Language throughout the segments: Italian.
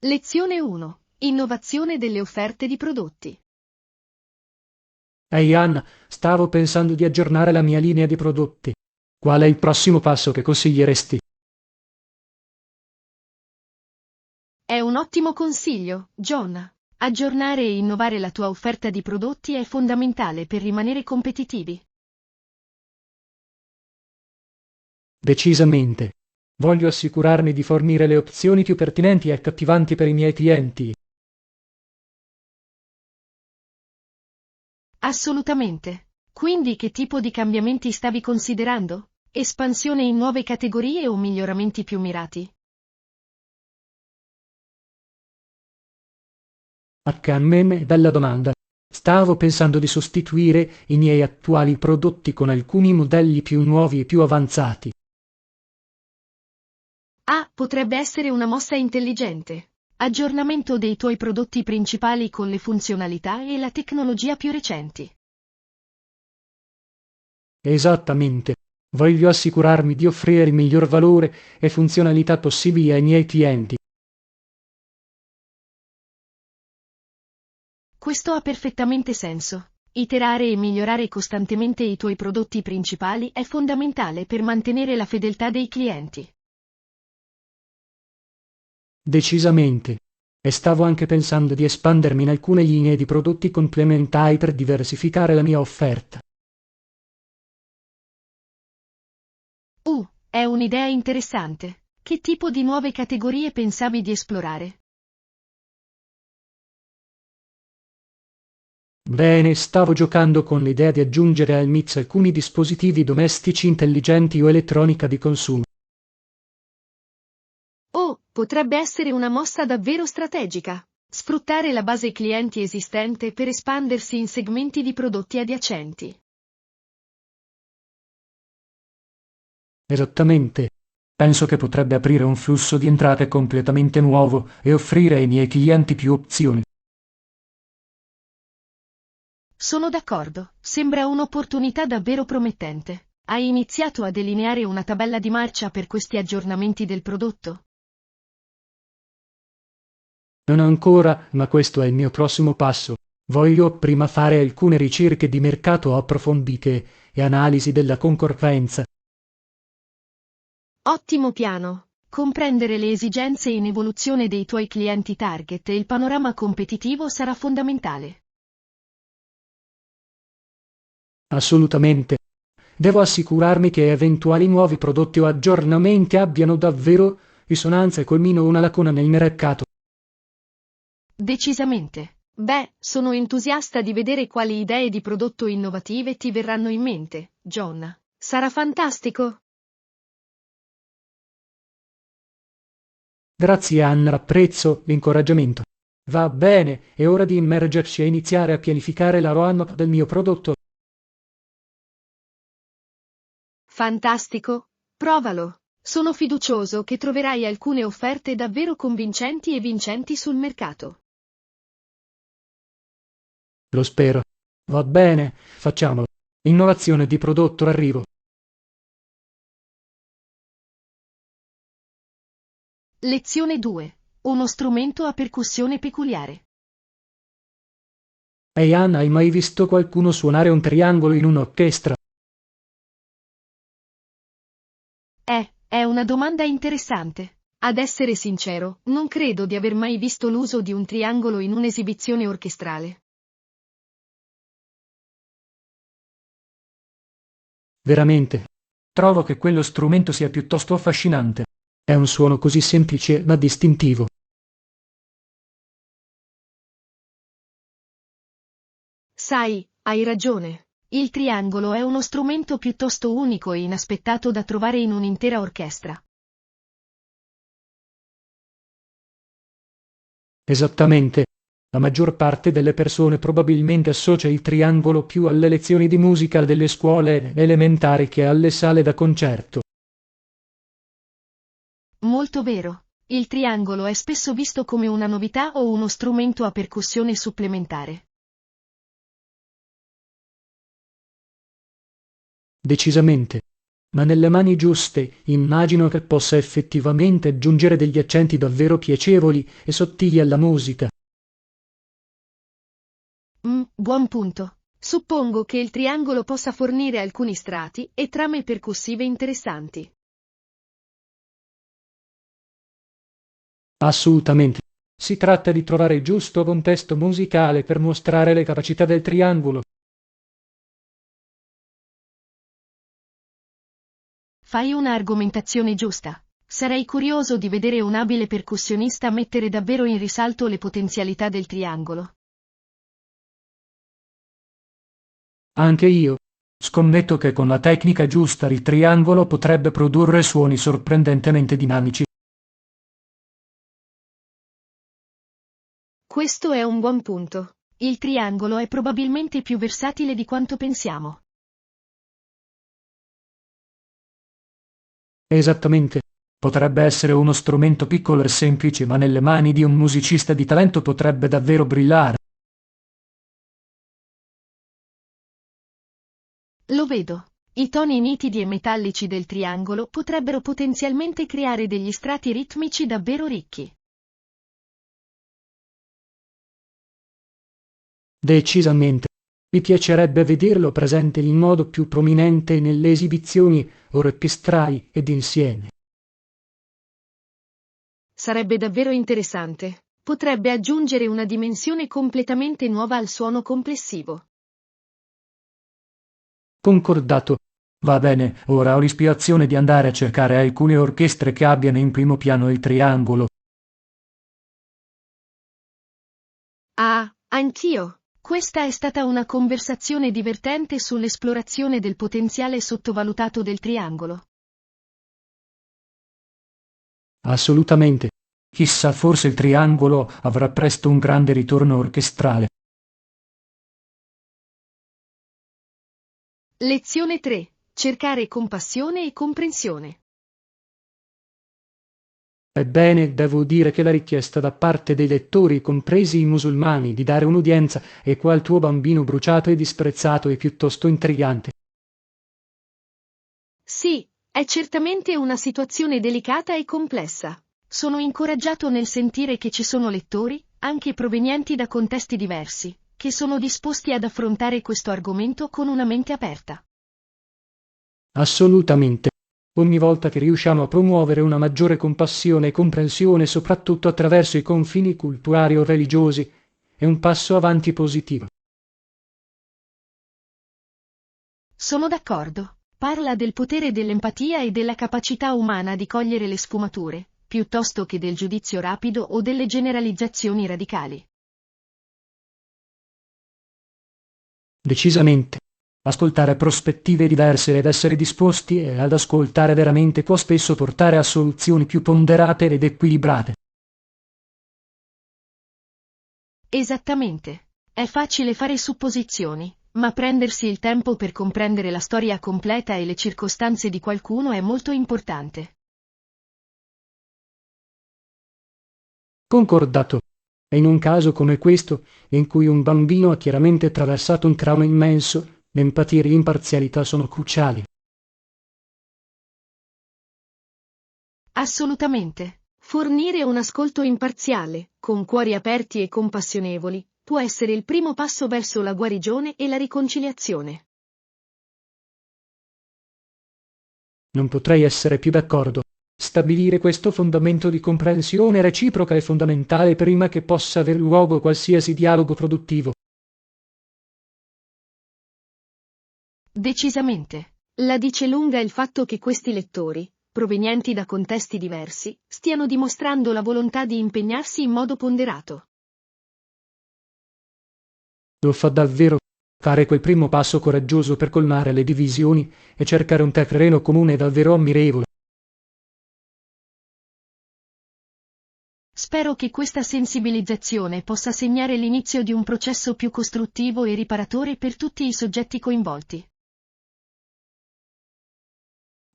Lezione 1. Innovazione delle offerte di prodotti. Ehi Anna, stavo pensando di aggiornare la mia linea di prodotti. Qual è il prossimo passo che consiglieresti? È un ottimo consiglio, John. Aggiornare e innovare la tua offerta di prodotti è fondamentale per rimanere competitivi. Decisamente. Voglio assicurarmi di fornire le opzioni più pertinenti e accattivanti per i miei clienti. Assolutamente. Quindi che tipo di cambiamenti stavi considerando? Espansione in nuove categorie o miglioramenti più mirati? A bella domanda. Stavo pensando di sostituire i miei attuali prodotti con alcuni modelli più nuovi e più avanzati. Potrebbe essere una mossa intelligente. Aggiornamento dei tuoi prodotti principali con le funzionalità e la tecnologia più recenti. Esattamente. Voglio assicurarmi di offrire il miglior valore e funzionalità possibili ai miei clienti. Questo ha perfettamente senso. Iterare e migliorare costantemente i tuoi prodotti principali è fondamentale per mantenere la fedeltà dei clienti. Decisamente. E stavo anche pensando di espandermi in alcune linee di prodotti complementari per diversificare la mia offerta. È un'idea interessante. Che tipo di nuove categorie pensavi di esplorare? Bene, stavo giocando con l'idea di aggiungere al mix alcuni dispositivi domestici intelligenti o elettronica di consumo. Potrebbe essere una mossa davvero strategica. Sfruttare la base clienti esistente per espandersi in segmenti di prodotti adiacenti. Esattamente. Penso che potrebbe aprire un flusso di entrate completamente nuovo e offrire ai miei clienti più opzioni. Sono d'accordo, sembra un'opportunità davvero promettente. Hai iniziato a delineare una tabella di marcia per questi aggiornamenti del prodotto? Non ancora, ma questo è il mio prossimo passo. Voglio prima fare alcune ricerche di mercato approfondite e analisi della concorrenza. Ottimo piano. Comprendere le esigenze in evoluzione dei tuoi clienti target e il panorama competitivo sarà fondamentale. Assolutamente. Devo assicurarmi che eventuali nuovi prodotti o aggiornamenti abbiano davvero risonanza e colmino una lacuna nel mercato. Decisamente. Sono entusiasta di vedere quali idee di prodotto innovative ti verranno in mente, John. Sarà fantastico! Grazie Anna, apprezzo l'incoraggiamento. Va bene, è ora di immergerci e iniziare a pianificare la roadmap del mio prodotto. Fantastico! Provalo! Sono fiducioso che troverai alcune offerte davvero convincenti e vincenti sul mercato. Lo spero. Va bene, facciamolo. Innovazione di prodotto, arrivo. Lezione 2. Uno strumento a percussione peculiare. Ehi Anna, hai mai visto qualcuno suonare un triangolo in un'orchestra? È una domanda interessante. Ad essere sincero, non credo di aver mai visto l'uso di un triangolo in un'esibizione orchestrale. Veramente. Trovo che quello strumento sia piuttosto affascinante. È un suono così semplice ma distintivo. Sai, hai ragione. Il triangolo è uno strumento piuttosto unico e inaspettato da trovare in un'intera orchestra. Esattamente. La maggior parte delle persone probabilmente associa il triangolo più alle lezioni di musica delle scuole elementari che alle sale da concerto. Molto vero. Il triangolo è spesso visto come una novità o uno strumento a percussione supplementare. Decisamente. ma nelle mani giuste immagino che possa effettivamente aggiungere degli accenti davvero piacevoli e sottili alla musica. Buon punto. Suppongo che il triangolo possa fornire alcuni strati e trame percussive interessanti. Assolutamente. Si tratta di trovare il giusto contesto musicale per mostrare le capacità del triangolo. Fai una argomentazione giusta. Sarei curioso di vedere un abile percussionista mettere davvero in risalto le potenzialità del triangolo. Anche io. Scommetto che con la tecnica giusta il triangolo potrebbe produrre suoni sorprendentemente dinamici. Questo è un buon punto. Il triangolo è probabilmente più versatile di quanto pensiamo. Esattamente. Potrebbe essere uno strumento piccolo e semplice, ma nelle mani di un musicista di talento potrebbe davvero brillare. Lo vedo. I toni nitidi e metallici del triangolo potrebbero potenzialmente creare degli strati ritmici davvero ricchi. Decisamente. Mi piacerebbe vederlo presente in modo più prominente nelle esibizioni orchestrali ed insieme. Sarebbe davvero interessante. Potrebbe aggiungere una dimensione completamente nuova al suono complessivo. Concordato. Va bene, ora ho l'ispirazione di andare a cercare alcune orchestre che abbiano in primo piano il triangolo. Anch'io. Questa è stata una conversazione divertente sull'esplorazione del potenziale sottovalutato del triangolo. Assolutamente. Chissà, forse il triangolo avrà presto un grande ritorno orchestrale. Lezione 3. Cercare compassione e comprensione. Ebbene, devo dire che la richiesta da parte dei lettori, compresi i musulmani, di dare un'udienza e qual tuo bambino bruciato e disprezzato è piuttosto intrigante. Sì, è certamente una situazione delicata e complessa. Sono incoraggiato nel sentire che ci sono lettori, anche provenienti da contesti diversi, che sono disposti ad affrontare questo argomento con una mente aperta. Assolutamente. Ogni volta che riusciamo a promuovere una maggiore compassione e comprensione, soprattutto attraverso i confini culturali o religiosi, è un passo avanti positivo. Sono d'accordo. Parla del potere dell'empatia e della capacità umana di cogliere le sfumature, piuttosto che del giudizio rapido o delle generalizzazioni radicali. Decisamente. Ascoltare prospettive diverse ed essere disposti ad ascoltare veramente può spesso portare a soluzioni più ponderate ed equilibrate. Esattamente. È facile fare supposizioni, ma prendersi il tempo per comprendere la storia completa e le circostanze di qualcuno è molto importante. Concordato. E in un caso come questo, in cui un bambino ha chiaramente attraversato un trauma immenso, l'empatia e l'imparzialità sono cruciali. Assolutamente. Fornire un ascolto imparziale, con cuori aperti e compassionevoli, può essere il primo passo verso la guarigione e la riconciliazione. Non potrei essere più d'accordo. Stabilire questo fondamento di comprensione reciproca è fondamentale prima che possa aver luogo qualsiasi dialogo produttivo. Decisamente. La dice lunga il fatto che questi lettori, provenienti da contesti diversi, stiano dimostrando la volontà di impegnarsi in modo ponderato. Lo fa davvero. Fare quel primo passo coraggioso per colmare le divisioni e cercare un terreno comune è davvero ammirevole. Spero che questa sensibilizzazione possa segnare l'inizio di un processo più costruttivo e riparatore per tutti i soggetti coinvolti.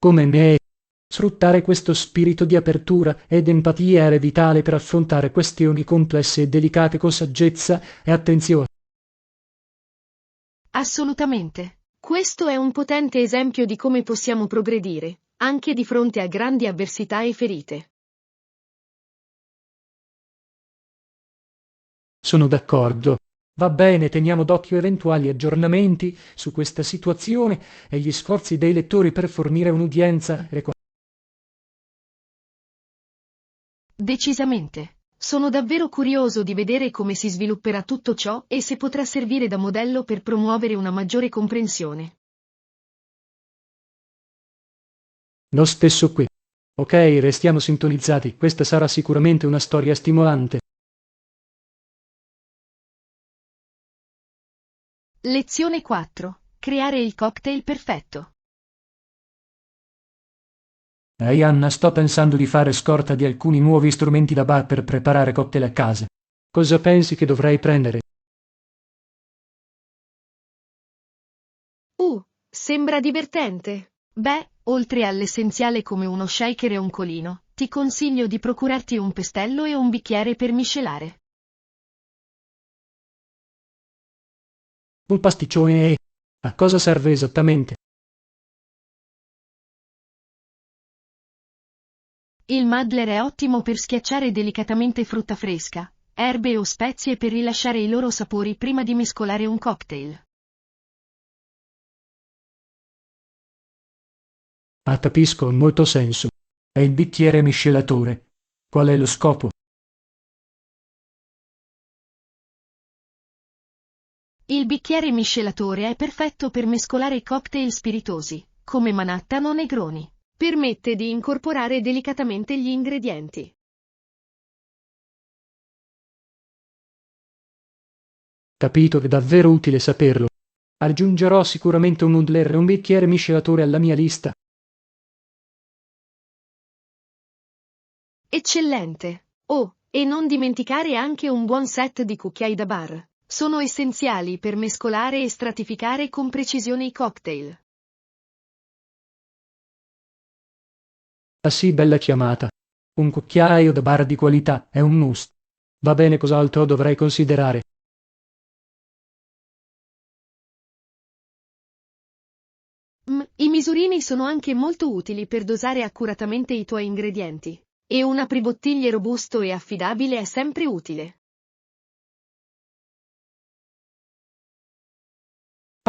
Come me, sfruttare questo spirito di apertura ed empatia è vitale per affrontare questioni complesse e delicate con saggezza e attenzione. Assolutamente. Questo è un potente esempio di come possiamo progredire, anche di fronte a grandi avversità e ferite. Sono d'accordo. Va bene, teniamo d'occhio eventuali aggiornamenti su questa situazione e gli sforzi dei lettori per fornire un'udienza. Decisamente. Sono davvero curioso di vedere come si svilupperà tutto ciò e se potrà servire da modello per promuovere una maggiore comprensione. Lo stesso qui. Ok, restiamo sintonizzati. Questa sarà sicuramente una storia stimolante. Lezione 4. Creare il cocktail perfetto. Ehi Anna, sto pensando di fare scorta di alcuni nuovi strumenti da bar per preparare cocktail a casa. Cosa pensi che dovrei prendere? Sembra divertente. Beh, oltre all'essenziale come uno shaker e un colino, ti consiglio di procurarti un pestello e un bicchiere per miscelare. Un pasticcione e... A cosa serve esattamente? Il muddler è ottimo per schiacciare delicatamente frutta fresca, erbe o spezie per rilasciare i loro sapori prima di mescolare un cocktail. Ah, capisco, ha molto senso. È il bicchiere miscelatore. Qual è lo scopo? Il bicchiere miscelatore è perfetto per mescolare cocktail spiritosi, come Manhattan o Negroni. Permette di incorporare delicatamente gli ingredienti. Capito, è davvero utile saperlo. Aggiungerò sicuramente un noodler e un bicchiere miscelatore alla mia lista. Eccellente! Oh, e non dimenticare anche un buon set di cucchiai da bar. Sono essenziali per mescolare e stratificare con precisione i cocktail. Ah sì, bella chiamata. Un cucchiaio da bar di qualità è un must. Va bene, cos'altro dovrei considerare? I misurini sono anche molto utili per dosare accuratamente i tuoi ingredienti. E un apribottiglie robusto e affidabile è sempre utile.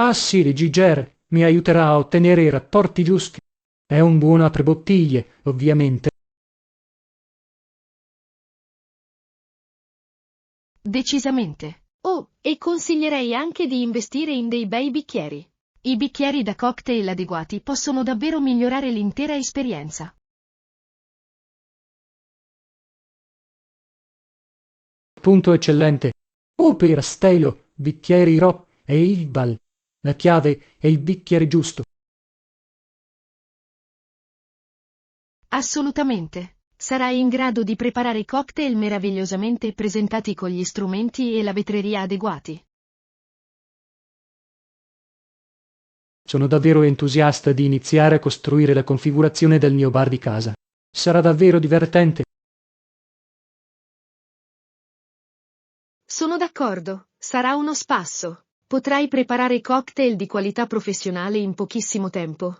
Ah sì, il Giger mi aiuterà a ottenere i rapporti giusti. È un buon apribottiglie, ovviamente. Decisamente. Oh, e consiglierei anche di investire in dei bei bicchieri. I bicchieri da cocktail adeguati possono davvero migliorare l'intera esperienza. Punto eccellente. Oh, per stelo, bicchieri ro e il bal. La chiave è il bicchiere giusto. Assolutamente. Sarai in grado di preparare cocktail meravigliosamente presentati con gli strumenti e la vetreria adeguati. Sono davvero entusiasta di iniziare a costruire la configurazione del mio bar di casa. Sarà davvero divertente. Sono d'accordo, sarà uno spasso. Potrai preparare cocktail di qualità professionale in pochissimo tempo.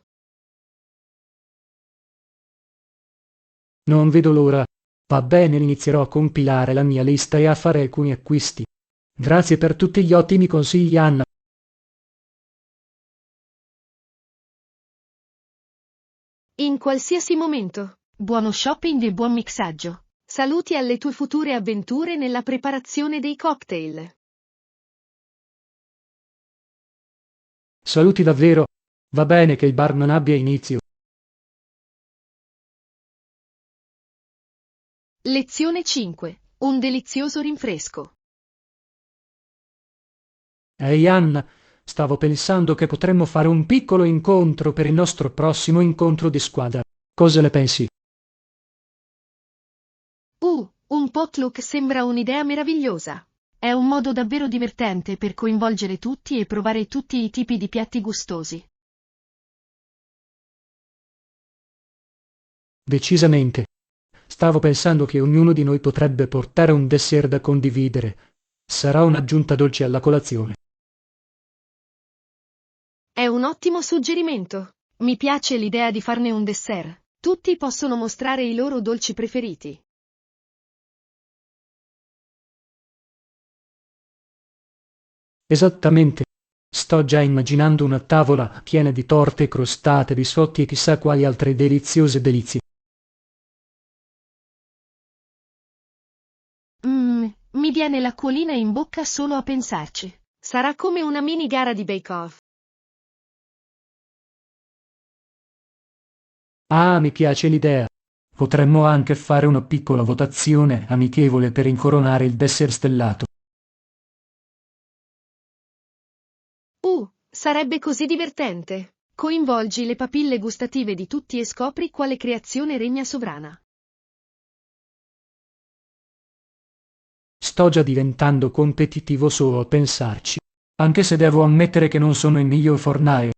Non vedo l'ora. Va bene, inizierò a compilare la mia lista e a fare alcuni acquisti. Grazie per tutti gli ottimi consigli, Anna. In qualsiasi momento. Buono shopping e buon mixaggio. Saluti alle tue future avventure nella preparazione dei cocktail. Saluti davvero. Va bene che il bar non abbia inizio. Lezione 5. Un delizioso rinfresco. Ehi Anna, stavo pensando che potremmo fare un piccolo incontro per il nostro prossimo incontro di squadra. Cosa ne pensi? Un potluck sembra un'idea meravigliosa. È un modo davvero divertente per coinvolgere tutti e provare tutti i tipi di piatti gustosi. Decisamente. Stavo pensando che ognuno di noi potrebbe portare un dessert da condividere. Sarà un'aggiunta dolce alla colazione. È un ottimo suggerimento. Mi piace l'idea di farne un dessert. Tutti possono mostrare i loro dolci preferiti. Esattamente. Sto già immaginando una tavola piena di torte, crostate, biscotti e chissà quali altre deliziose delizie. Mi viene l'acquolina in bocca solo a pensarci. Sarà come una mini gara di bake-off. Ah, mi piace l'idea. Potremmo anche fare una piccola votazione amichevole per incoronare il dessert stellato. Sarebbe così divertente. Coinvolgi le papille gustative di tutti e scopri quale creazione regna sovrana. Sto già diventando competitivo solo a pensarci, anche se devo ammettere che non sono il miglior fornaio.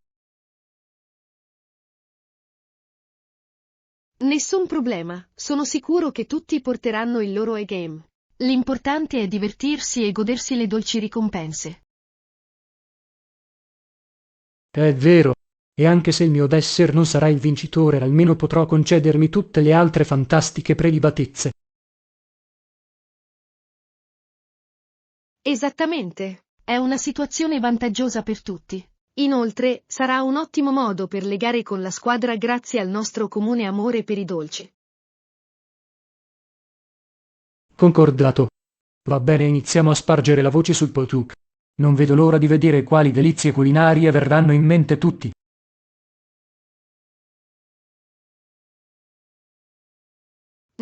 Nessun problema, sono sicuro che tutti porteranno il loro A-game. L'importante è divertirsi e godersi le dolci ricompense. È vero, e anche se il mio dessert non sarà il vincitore, almeno potrò concedermi tutte le altre fantastiche prelibatezze. Esattamente. È una situazione vantaggiosa per tutti. Inoltre, sarà un ottimo modo per legare con la squadra grazie al nostro comune amore per i dolci. Concordato. Va bene, iniziamo a spargere la voce sul Potuk. Non vedo l'ora di vedere quali delizie culinarie verranno in mente tutti.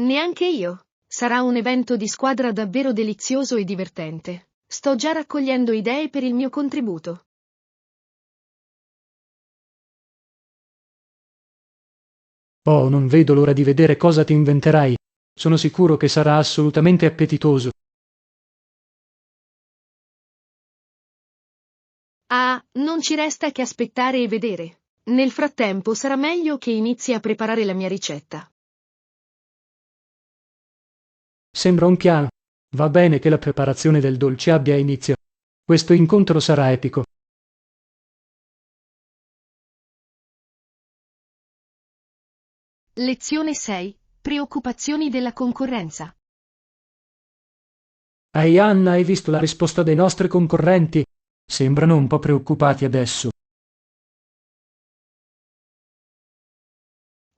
Neanche io. Sarà un evento di squadra davvero delizioso e divertente. Sto già raccogliendo idee per il mio contributo. Oh, non vedo l'ora di vedere cosa ti inventerai. Sono sicuro che sarà assolutamente appetitoso. Non ci resta che aspettare e vedere. Nel frattempo sarà meglio che inizi a preparare la mia ricetta. Sembra un piano. Va bene che la preparazione del dolce abbia inizio. Questo incontro sarà epico. Lezione 6. Preoccupazioni della concorrenza. Ehi Anna, hai visto la risposta dei nostri concorrenti? Sembrano un po' preoccupati adesso.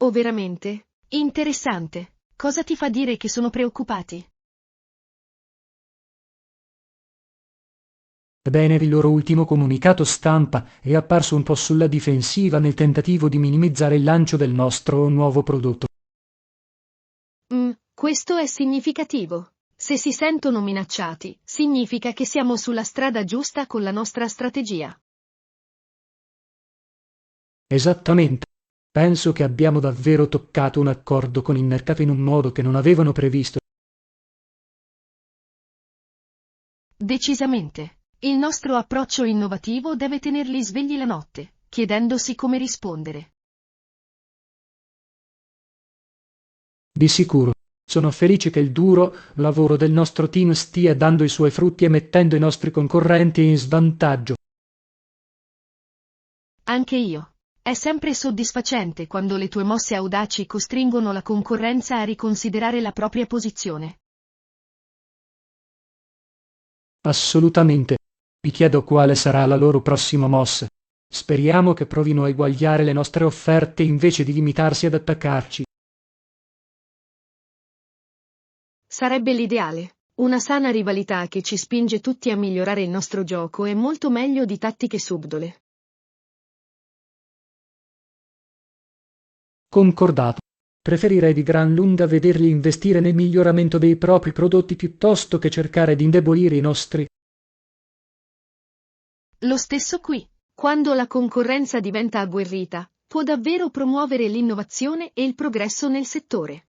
Oh, veramente? Interessante. Cosa ti fa dire che sono preoccupati? Ebbene, il loro ultimo comunicato stampa è apparso un po' sulla difensiva nel tentativo di minimizzare il lancio del nostro nuovo prodotto. Questo è significativo. Se si sentono minacciati, significa che siamo sulla strada giusta con la nostra strategia. Esattamente. Penso che abbiamo davvero toccato un accordo con il mercato in un modo che non avevano previsto. Decisamente. Il nostro approccio innovativo deve tenerli svegli la notte, chiedendosi come rispondere. Di sicuro. Sono felice che il duro lavoro del nostro team stia dando i suoi frutti e mettendo i nostri concorrenti in svantaggio. Anche io. È sempre soddisfacente quando le tue mosse audaci costringono la concorrenza a riconsiderare la propria posizione. Assolutamente. Mi chiedo quale sarà la loro prossima mossa. Speriamo che provino a eguagliare le nostre offerte invece di limitarsi ad attaccarci. Sarebbe l'ideale. Una sana rivalità che ci spinge tutti a migliorare il nostro gioco è molto meglio di tattiche subdole. Concordato. Preferirei di gran lunga vederli investire nel miglioramento dei propri prodotti piuttosto che cercare di indebolire i nostri. Lo stesso qui. Quando la concorrenza diventa agguerrita, può davvero promuovere l'innovazione e il progresso nel settore.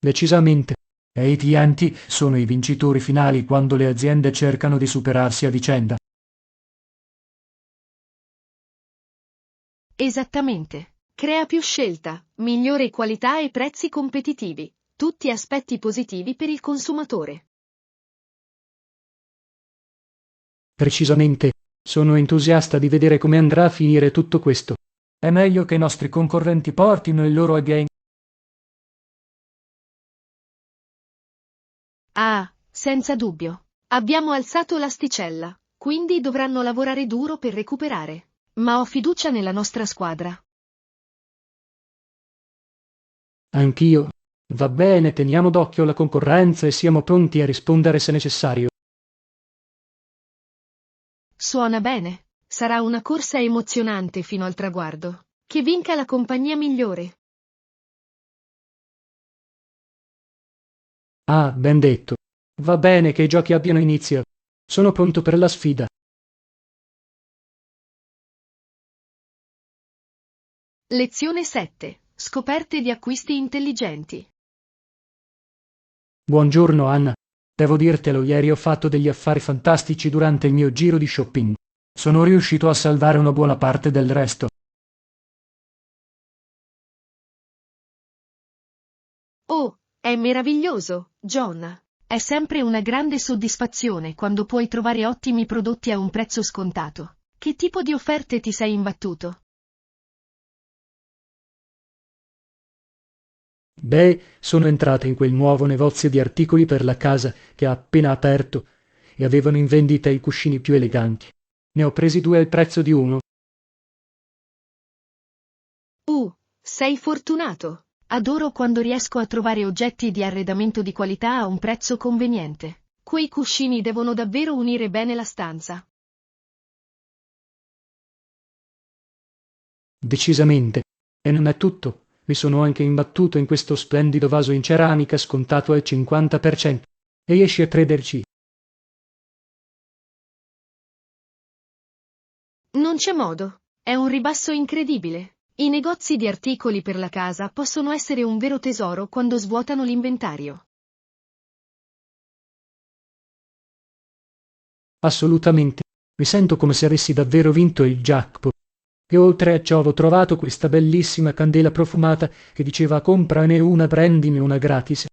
Decisamente. E i clienti sono i vincitori finali quando le aziende cercano di superarsi a vicenda. Esattamente. Crea più scelta, migliore qualità e prezzi competitivi, tutti aspetti positivi per il consumatore. Precisamente. Sono entusiasta di vedere come andrà a finire tutto questo. È meglio che i nostri concorrenti portino il loro again. Ah, senza dubbio. Abbiamo alzato l'asticella, quindi dovranno lavorare duro per recuperare. Ma ho fiducia nella nostra squadra. Anch'io. Va bene, teniamo d'occhio la concorrenza e siamo pronti a rispondere se necessario. Suona bene. Sarà una corsa emozionante fino al traguardo. Che vinca la compagnia migliore. Ah, ben detto. Va bene che i giochi abbiano inizio. Sono pronto per la sfida. Lezione 7. Scoperte di acquisti intelligenti. Buongiorno, Anna. Devo dirtelo, ieri ho fatto degli affari fantastici durante il mio giro di shopping. Sono riuscito a salvare una buona parte del resto. Oh, è meraviglioso, John. È sempre una grande soddisfazione quando puoi trovare ottimi prodotti a un prezzo scontato. Che tipo di offerte ti sei imbattuto? Beh, sono entrata in quel nuovo negozio di articoli per la casa che ha appena aperto e avevano in vendita i cuscini più eleganti. Ne ho presi 2 al prezzo di uno. Sei fortunato. Adoro quando riesco a trovare oggetti di arredamento di qualità a un prezzo conveniente. Quei cuscini devono davvero unire bene la stanza. Decisamente. E non è tutto. Mi sono anche imbattuto in questo splendido vaso in ceramica scontato al 50%. E riesci a crederci? Non c'è modo. È un ribasso incredibile. I negozi di articoli per la casa possono essere un vero tesoro quando svuotano l'inventario. Assolutamente. Mi sento come se avessi davvero vinto il jackpot. E oltre a ciò ho trovato questa bellissima candela profumata che diceva comprane una, prendine una gratis.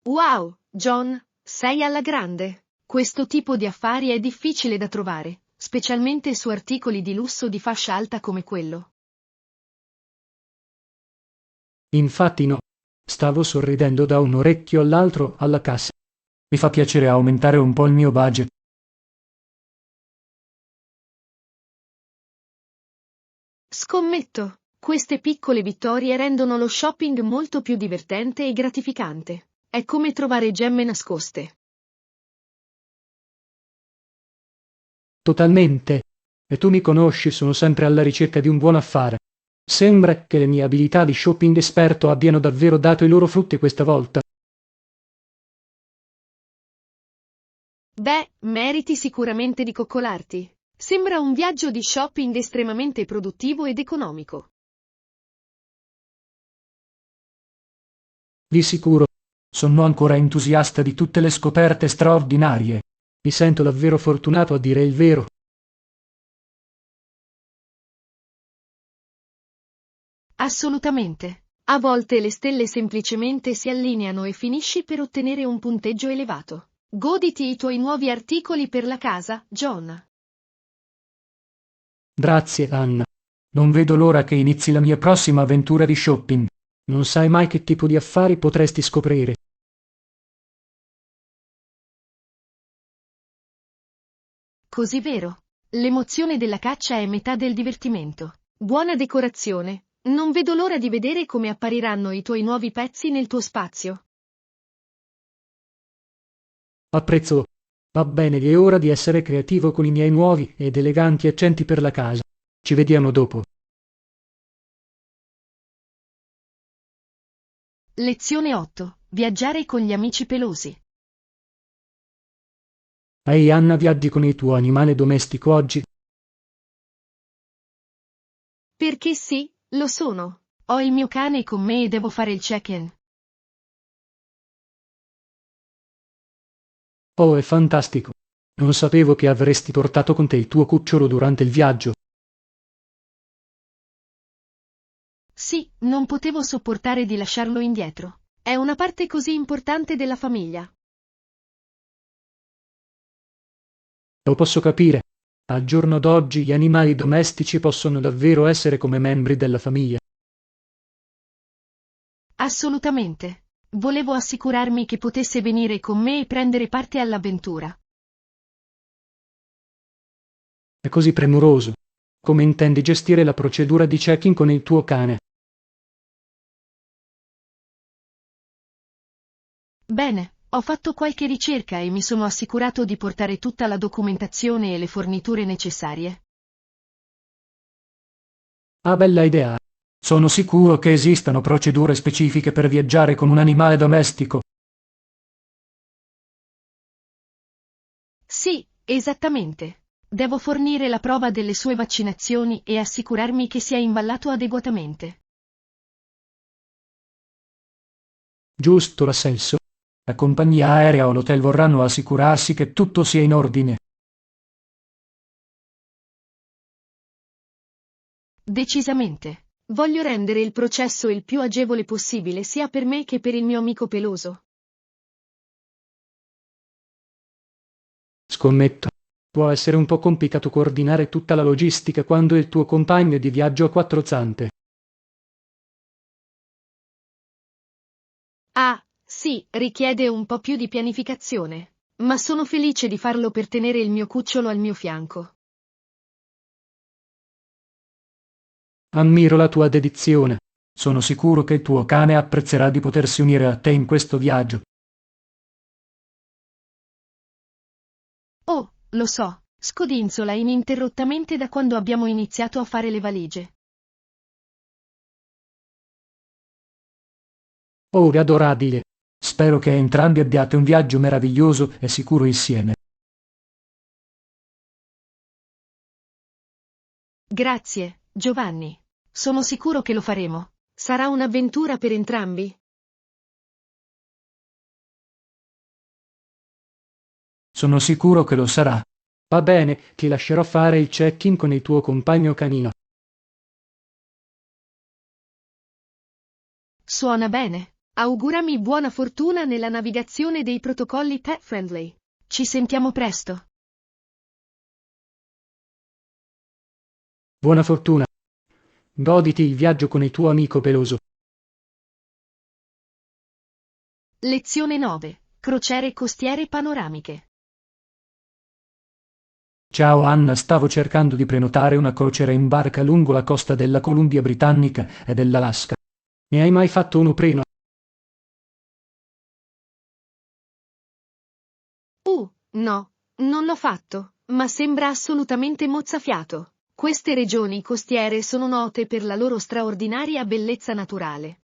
Wow, John, sei alla grande. Questo tipo di affari è difficile da trovare, specialmente su articoli di lusso di fascia alta come quello. Infatti no. Stavo sorridendo da un orecchio all'altro alla cassa. Mi fa piacere aumentare un po' il mio budget. Scommetto, queste piccole vittorie rendono lo shopping molto più divertente e gratificante. È come trovare gemme nascoste. Totalmente. E tu mi conosci, sono sempre alla ricerca di un buon affare. Sembra che le mie abilità di shopping esperto abbiano davvero dato i loro frutti questa volta. Beh, meriti sicuramente di coccolarti. Sembra un viaggio di shopping estremamente produttivo ed economico. Di sicuro. Sono ancora entusiasta di tutte le scoperte straordinarie. Mi sento davvero fortunato a dire il vero. Assolutamente. A volte le stelle semplicemente si allineano e finisci per ottenere un punteggio elevato. Goditi i tuoi nuovi articoli per la casa, John. Grazie, Anna. Non vedo l'ora che inizi la mia prossima avventura di shopping. Non sai mai che tipo di affari potresti scoprire. Così vero. L'emozione della caccia è metà del divertimento. Buona decorazione. Non vedo l'ora di vedere come appariranno i tuoi nuovi pezzi nel tuo spazio. Apprezzo. Va bene, è ora di essere creativo con i miei nuovi ed eleganti accenti per la casa. Ci vediamo dopo. Lezione 8. Viaggiare con gli amici pelosi. Ehi, Anna, viaggi con il tuo animale domestico oggi? Perché sì, lo sono. Ho il mio cane con me e devo fare il check-in. Oh, è fantastico. Non sapevo che avresti portato con te il tuo cucciolo durante il viaggio. Sì, non potevo sopportare di lasciarlo indietro. È una parte così importante della famiglia. Lo posso capire. Al giorno d'oggi gli animali domestici possono davvero essere come membri della famiglia. Assolutamente. Volevo assicurarmi che potesse venire con me e prendere parte all'avventura. È così premuroso. Come intendi gestire la procedura di check-in con il tuo cane? Bene, ho fatto qualche ricerca e mi sono assicurato di portare tutta la documentazione e le forniture necessarie. Ah, bella idea. Sono sicuro che esistano procedure specifiche per viaggiare con un animale domestico. Sì, esattamente. Devo fornire la prova delle sue vaccinazioni e assicurarmi che sia imballato adeguatamente. Giusto, l'ha senso. La compagnia aerea o l'hotel vorranno assicurarsi che tutto sia in ordine. Decisamente. Voglio rendere il processo il più agevole possibile sia per me che per il mio amico peloso. Scommetto. Può essere un po' complicato coordinare tutta la logistica quando il tuo compagno è di viaggio a quattro zampe. Ah, sì, richiede un po' più di pianificazione. Ma sono felice di farlo per tenere il mio cucciolo al mio fianco. Ammiro la tua dedizione. Sono sicuro che il tuo cane apprezzerà di potersi unire a te in questo viaggio. Oh, lo so, scodinzola ininterrottamente da quando abbiamo iniziato a fare le valigie. Oh, adorabile. Spero che entrambi abbiate un viaggio meraviglioso e sicuro insieme. Grazie, Giovanni. Sono sicuro che lo faremo. Sarà un'avventura per entrambi? Sono sicuro che lo sarà. Va bene, ti lascerò fare il check-in con il tuo compagno canino. Suona bene. Augurami buona fortuna nella navigazione dei protocolli pet friendly. Ci sentiamo presto. Buona fortuna. Goditi il viaggio con il tuo amico peloso. Lezione 9. Crociere costiere panoramiche. Ciao Anna, stavo cercando di prenotare una crociera in barca lungo la costa della Columbia Britannica e dell'Alaska. Ne hai mai fatto uno prima? No, non l'ho fatto, ma sembra assolutamente mozzafiato. Queste regioni costiere sono note per la loro straordinaria bellezza naturale.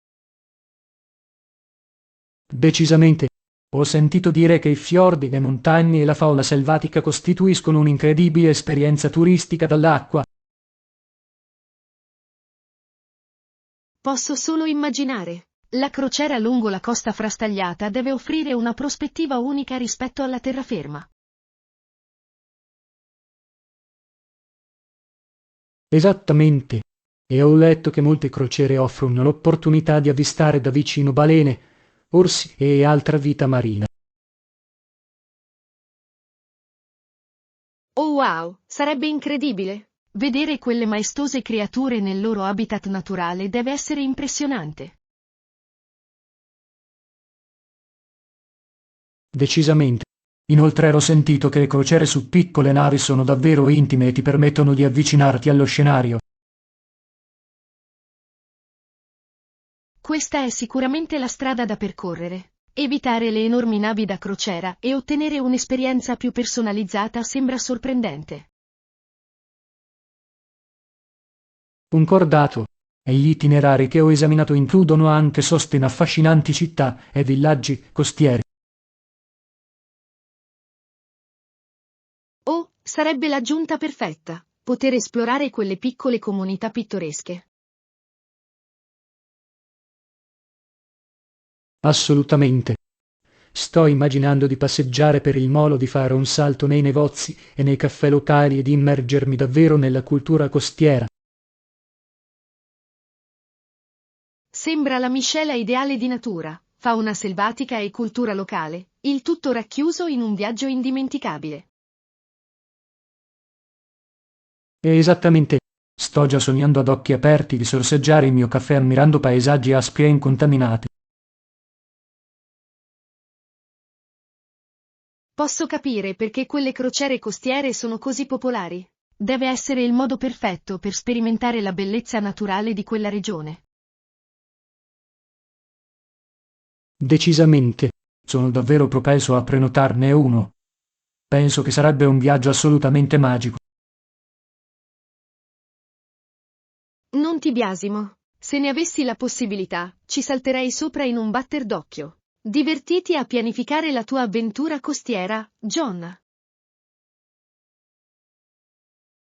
Decisamente. Ho sentito dire che i fiordi, le montagne e la fauna selvatica costituiscono un'incredibile esperienza turistica dall'acqua. Posso solo immaginare. La crociera lungo la costa frastagliata deve offrire una prospettiva unica rispetto alla terraferma. Esattamente. E ho letto che molte crociere offrono l'opportunità di avvistare da vicino balene, orsi e altra vita marina. Oh wow, sarebbe incredibile! Vedere quelle maestose creature nel loro habitat naturale deve essere impressionante. Decisamente. Inoltre ho sentito che le crociere su piccole navi sono davvero intime e ti permettono di avvicinarti allo scenario. Questa è sicuramente la strada da percorrere. Evitare le enormi navi da crociera e ottenere un'esperienza più personalizzata sembra sorprendente. Concordato. E gli itinerari che ho esaminato includono anche soste in affascinanti città e villaggi costieri. Oh, sarebbe l'aggiunta perfetta, poter esplorare quelle piccole comunità pittoresche. Assolutamente. Sto immaginando di passeggiare per il molo, di fare un salto nei negozi e nei caffè locali e di immergermi davvero nella cultura costiera. Sembra la miscela ideale di natura, fauna selvatica e cultura locale, il tutto racchiuso in un viaggio indimenticabile. Esattamente. Sto già sognando ad occhi aperti di sorseggiare il mio caffè ammirando paesaggi aspri e incontaminati. Posso capire perché quelle crociere costiere sono così popolari. Deve essere il modo perfetto per sperimentare la bellezza naturale di quella regione. Decisamente. Sono davvero propenso a prenotarne uno. Penso che sarebbe un viaggio assolutamente magico. Non ti biasimo. Se ne avessi la possibilità, ci salterei sopra in un batter d'occhio. Divertiti a pianificare la tua avventura costiera, John.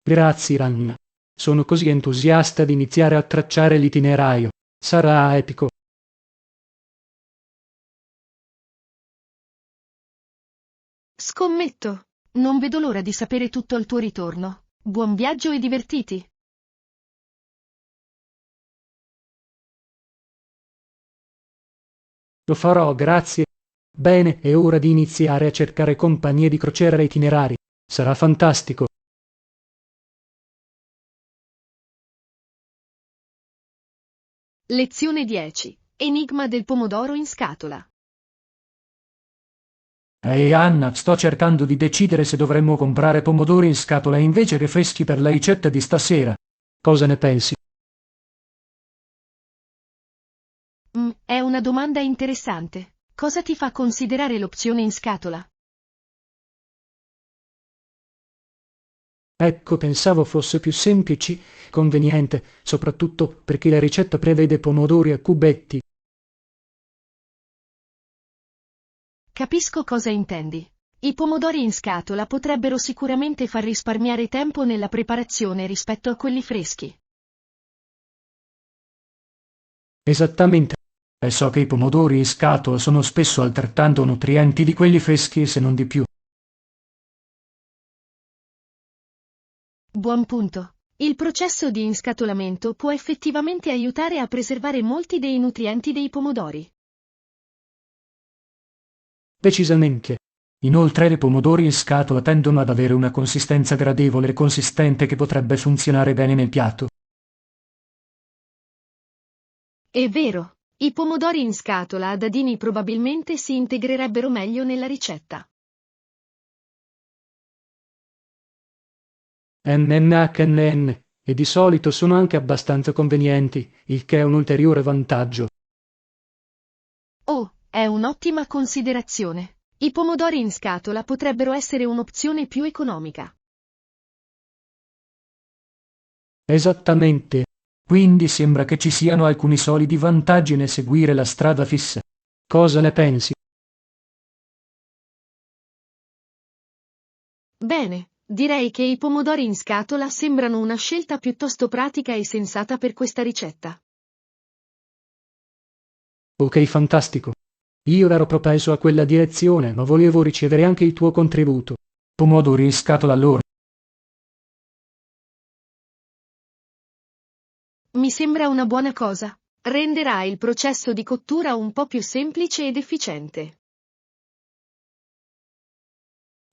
Grazie, Ranna. Sono così entusiasta di iniziare a tracciare l'itinerario. Sarà epico. Scommetto. Non vedo l'ora di sapere tutto al tuo ritorno. Buon viaggio e divertiti. Lo farò, grazie. Bene, è ora di iniziare a cercare compagnie di crociera e itinerari. Sarà fantastico. Lezione 10. Enigma del pomodoro in scatola. Ehi Anna, sto cercando di decidere se dovremmo comprare pomodori in scatola invece che freschi per la ricetta di stasera. Cosa ne pensi? È una domanda interessante. Cosa ti fa considerare l'opzione in scatola? Ecco, pensavo fosse più semplice, conveniente, soprattutto perché la ricetta prevede pomodori a cubetti. Capisco cosa intendi. I pomodori in scatola potrebbero sicuramente far risparmiare tempo nella preparazione rispetto a quelli freschi. Esattamente. E so che i pomodori in scatola sono spesso altrettanto nutrienti di quelli freschi, se non di più. Buon punto. Il processo di inscatolamento può effettivamente aiutare a preservare molti dei nutrienti dei pomodori. Decisamente. Inoltre i pomodori in scatola tendono ad avere una consistenza gradevole e consistente che potrebbe funzionare bene nel piatto. È vero, i pomodori in scatola a dadini probabilmente si integrerebbero meglio nella ricetta. NNHNN, e di solito sono anche abbastanza convenienti, il che è un ulteriore vantaggio. Oh, è un'ottima considerazione. I pomodori in scatola potrebbero essere un'opzione più economica. Esattamente. Quindi sembra che ci siano alcuni solidi vantaggi nel seguire la strada fissa. Cosa ne pensi? Bene, direi che i pomodori in scatola sembrano una scelta piuttosto pratica e sensata per questa ricetta. Ok, fantastico. Io ero propenso a quella direzione, ma volevo ricevere anche il tuo contributo. Pomodori in scatola allora. Mi sembra una buona cosa. Renderà il processo di cottura un po' più semplice ed efficiente.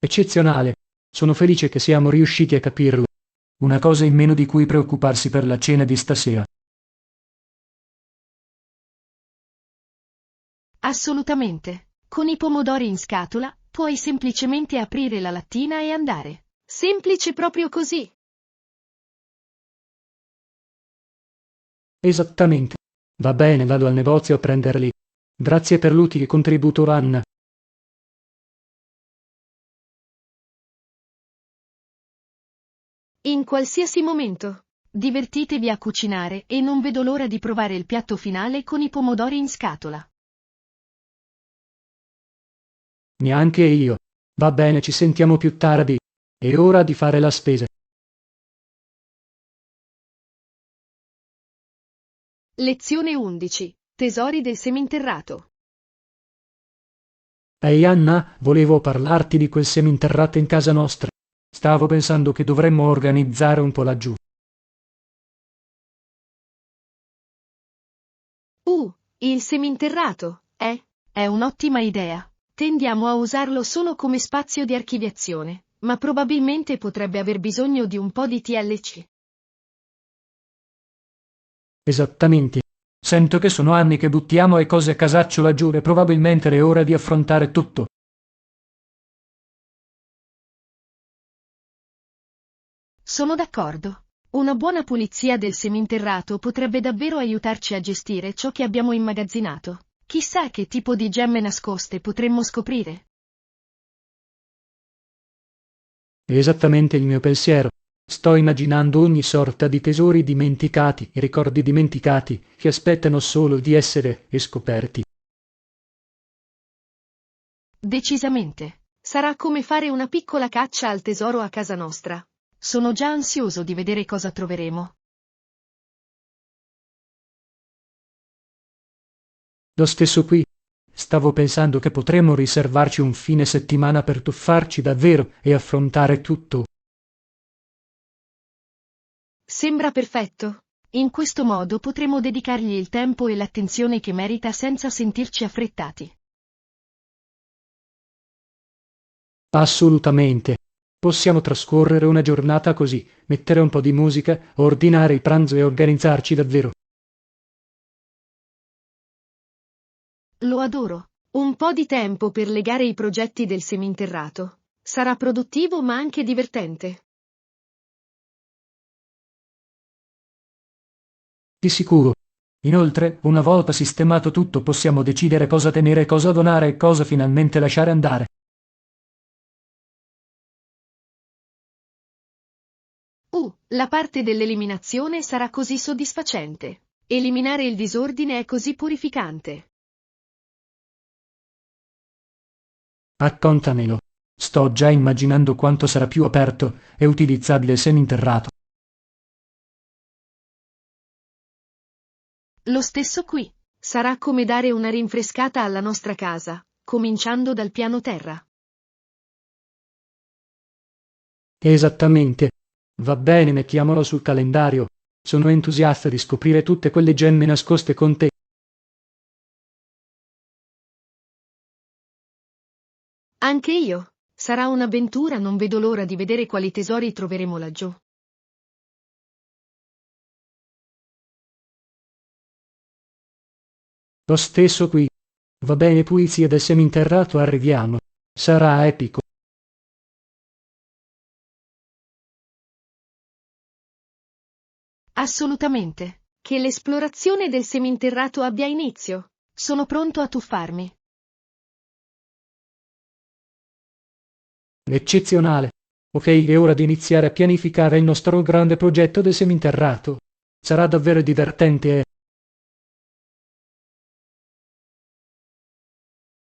Eccezionale. Sono felice che siamo riusciti a capirlo. Una cosa in meno di cui preoccuparsi per la cena di stasera. Assolutamente. Con i pomodori in scatola, puoi semplicemente aprire la lattina e andare. Semplice proprio così. Esattamente. Va bene, vado al negozio a prenderli. Grazie per l'utile contributo, Anna. In qualsiasi momento. Divertitevi a cucinare e non vedo l'ora di provare il piatto finale con i pomodori in scatola. Neanche io. Va bene, ci sentiamo più tardi. È ora di fare la spesa. Lezione 11. Tesori del seminterrato. Ehi Anna, volevo parlarti di quel seminterrato in casa nostra. Stavo pensando che dovremmo organizzare un po' laggiù. Il seminterrato, È un'ottima idea. Tendiamo a usarlo solo come spazio di archiviazione. ma probabilmente potrebbe aver bisogno di un po' di TLC. Esattamente. Sento che sono anni che buttiamo le cose a casaccio laggiù e probabilmente è ora di affrontare tutto. Sono d'accordo. Una buona pulizia del seminterrato potrebbe davvero aiutarci a gestire ciò che abbiamo immagazzinato. Chissà che tipo di gemme nascoste potremmo scoprire. È esattamente il mio pensiero. Sto immaginando ogni sorta di tesori dimenticati e ricordi dimenticati che aspettano solo di essere scoperti. Decisamente. Sarà come fare una piccola caccia al tesoro a casa nostra. Sono già ansioso di vedere cosa troveremo. Lo stesso qui. Stavo pensando che potremmo riservarci un fine settimana per tuffarci davvero e affrontare tutto. Sembra perfetto. In questo modo potremo dedicargli il tempo e l'attenzione che merita senza sentirci affrettati. Assolutamente. Possiamo trascorrere una giornata così, mettere un po' di musica, ordinare il pranzo e organizzarci davvero. Lo adoro. Un po' di tempo per legare i progetti del seminterrato. Sarà produttivo ma anche divertente. Di sicuro. Inoltre, una volta sistemato tutto, possiamo decidere cosa tenere, cosa donare e cosa finalmente lasciare andare. La parte dell'eliminazione sarà così soddisfacente. Eliminare il disordine è così purificante. Accontamelo. Sto già immaginando quanto sarà più aperto e utilizzabile il seminterrato. Lo stesso qui. Sarà come dare una rinfrescata alla nostra casa, cominciando dal piano terra. Esattamente. Va bene, mettiamolo sul calendario. Sono entusiasta di scoprire tutte quelle gemme nascoste con te. Anche io. Sarà un'avventura, non vedo l'ora di vedere quali tesori troveremo laggiù. Lo stesso qui. Va bene, pulizia del seminterrato, arriviamo. Sarà epico. Assolutamente. Che l'esplorazione del seminterrato abbia inizio. Sono pronto a tuffarmi. Eccezionale. Ok, è ora di iniziare a pianificare il nostro grande progetto del seminterrato. Sarà davvero divertente e